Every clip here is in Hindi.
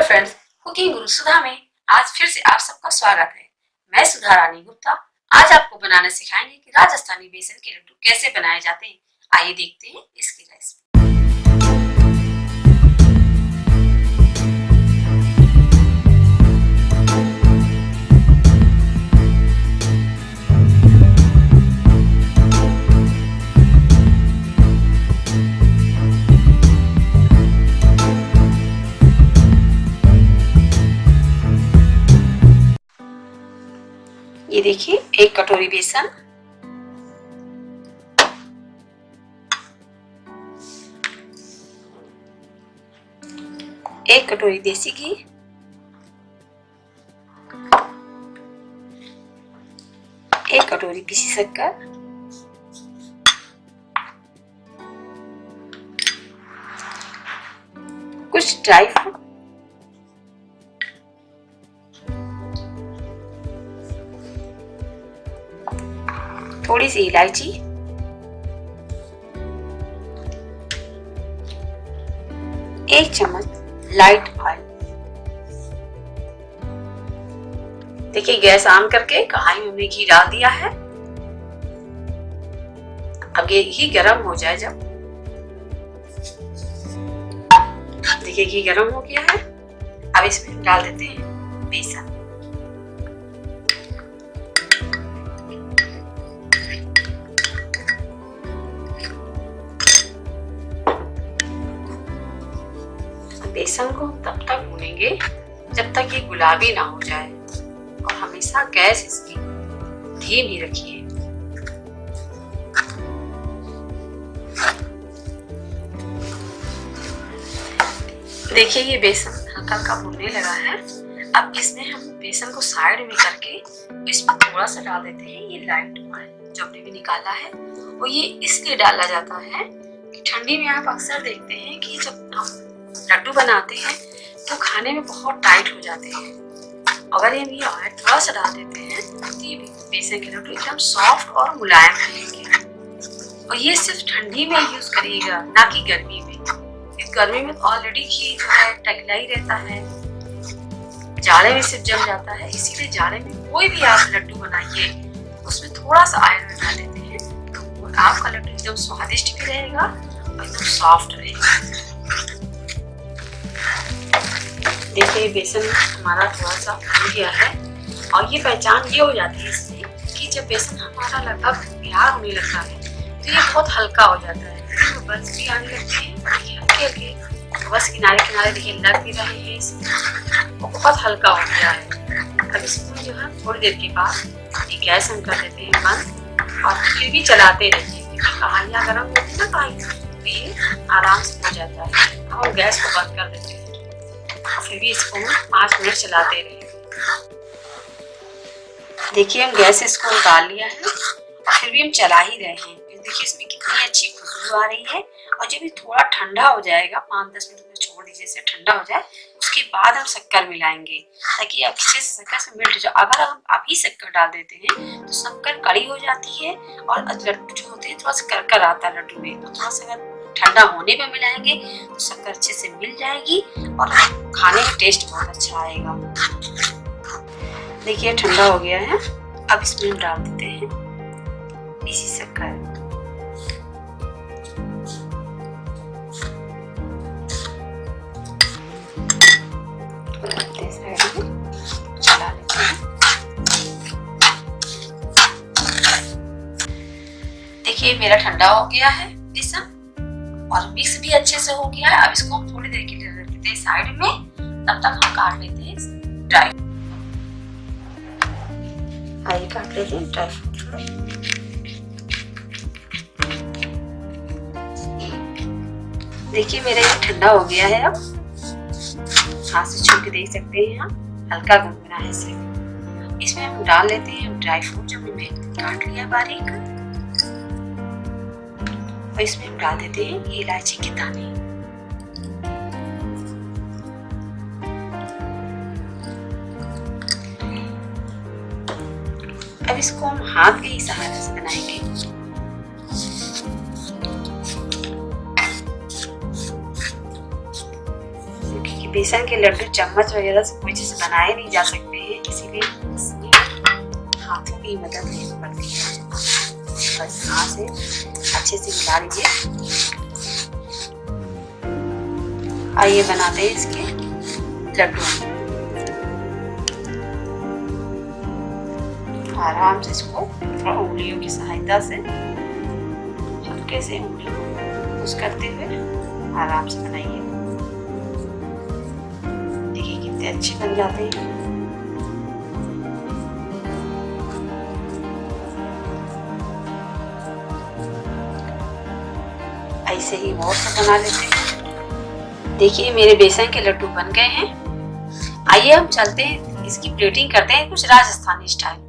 फ्रेंड्स, कुकिंग गुरु सुधा में आज फिर से आप सबका स्वागत है। मैं सुधा रानी गुप्ता आज आपको बनाना सिखाएंगे कि राजस्थानी बेसन के लड्डू कैसे बनाए जाते हैं। आइए देखते हैं इसकी रेसिपी। ये देखिए, 1 कटोरी बेसन, 1 कटोरी देसी घी, 1 कटोरी पिसी शक्कर, कुछ ड्राई फ्रूट, थोड़ी सी इलायची, एक चम्मच लाइट ऑयल। देखिए, गैस ऑन करके कढ़ाई में हमने घी डाल दिया है। अब ये घी गरम हो जाए, जब देखिए घी गरम हो गया है, अब इसमें डाल देते हैं बेसन। बेसन को तब तक भूनेंगे जब तक ये गुलाबी ना हो जाए, और हमेशा गैस इसकी धीमी रखिए। देखिए, ये बेसन हल्का हल्का भूनने लगा है। अब इसमें हम बेसन को साइड में करके इसमें थोड़ा सा डाल देते हैं ये लाइट ऑयल जो हमने भी निकाला है। और ये इसलिए डाला जाता है कि ठंडी में आप अक्सर देखते हैं कि जब हम लड्डू बनाते हैं तो खाने में बहुत टाइट हो जाते हैं। अगर हम ये ऑयल थोड़ा सा डाल देते हैं तो ये बेसन के लड्डू एकदम सॉफ्ट और मुलायम रहेंगे। और ये सिर्फ ठंडी में यूज करिएगा, ना कि गर्मी में। गर्मी में तो ऑलरेडी घी जो है टकला ही रहता है, जाड़े में सिर्फ जम जाता है। इसीलिए जाड़े में कोई भी आप लड्डू बनाइए, उसमें थोड़ा सा ऑयल मिला देते हैं तो आपका लड्डू एकदम स्वादिष्ट भी रहेगा और एकदम सॉफ्ट रहेगा। देखिए, बेसन हमारा थोड़ा सा भून गया है, और ये पहचान ये हो जाती है इसमें कि जब बेसन हमारा लगभग तैयार होने लगता है तो ये बहुत हल्का हो जाता है। तो बल्स भी आने लगते हैं, हल्के हल्के बस किनारे किनारे देखिए लग भी रहे हैं इसमें, और बहुत हल्का हो गया है। अब इसमें जो है थोड़ी देर के बाद ये गैस हम कर देते हैं बंद, और फिर भी चलाते रहिए क्योंकि कढ़ाइयाँ गर्म होती है ना कढ़ाई, तो ये आराम से हो जाता है। अब हम गैस को बंद कर देते हैं, फिर भी इसको 5 मिनट चलाते रहे। देखिए, हम गैस इसको डाल लिया है, फिर भी हम चला ही रहे हैं। देखिए इसमें कितनी अच्छी खुशबू आ रही है। और जब ये थोड़ा ठंडा हो जाएगा, 5-10 मिनट में छोड़ दीजिए इसे ठंडा हो जाए, उसके बाद हम शक्कर मिलाएंगे ताकि अच्छे से शक्कर से मिल जाए। अगर हम अभी शक्कर डाल देते हैं तो शक्कर कड़ी हो जाती है, और लड्डू जो होते हैं थोड़ा सा करकर आता है लड्डू में। तो थोड़ा सा अगर ठंडा होने पे मिलाएंगे तो शक्कर अच्छे से मिल जाएगी और खाने में टेस्ट बहुत अच्छा आएगा। देखिए, ठंडा हो गया है। अब इसमें हम डाल देते हैं इसी शक्कर। चला लेते हैं। देखिए, मेरा ठंडा हो गया है बेसन, और मिक्स भी अच्छे से हो गया है। अब इसको हम थोड़ी देर के लिए रख देते हैं साइड में, तब तक हम काट लेते हैं ड्राई। आइए काट लेते हैं ड्राई फ्रूट। देखिए, मेरा ये ठंडा हो गया है। अब हाथ से छू के देख सकते हैं हम, हल्का गुनगुना है सिर्फ। इसमें हम डाल लेते हैं ड्राई फ्रूट जो हमने काट लिया बारीक, और इसमें हम डाल देते हैं ये इलायची के दाने। अब इसको हम हाथ के ही सहारे से बनाएंगे। बेसन के लड्डू चम्मच वगैरह से कोई चीज बनाए नहीं जा सकते हैं, इसीलिए इसमें हाथों की मदद लेनी पड़ती है। बस हाथ से अच्छे से मिला लीजिए। आइए बनाते हैं इसके लड्डू। आराम से इसको थोड़ा उंगलियों की सहायता से हल्के से उंगली को पुश करते हुए आराम से बनाइए। देखिए कितने अच्छे बन जाते हैं। ऐसे ही और सब बना लेते हैं। देखिए मेरे बेसन के लड्डू बन गए हैं। आइए हम चलते हैं, इसकी प्लेटिंग करते हैं कुछ राजस्थानी स्टाइल में।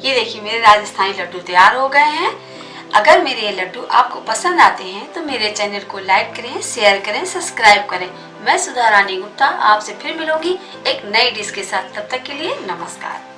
ये देखिए मेरे राजस्थानी लड्डू तैयार हो गए हैं। अगर मेरे ये लड्डू आपको पसंद आते हैं तो मेरे चैनल को लाइक करें, शेयर करें, सब्सक्राइब करें। मैं सुधा रानी गुप्ता आपसे फिर मिलूंगी एक नई डिश के साथ। तब तक के लिए नमस्कार।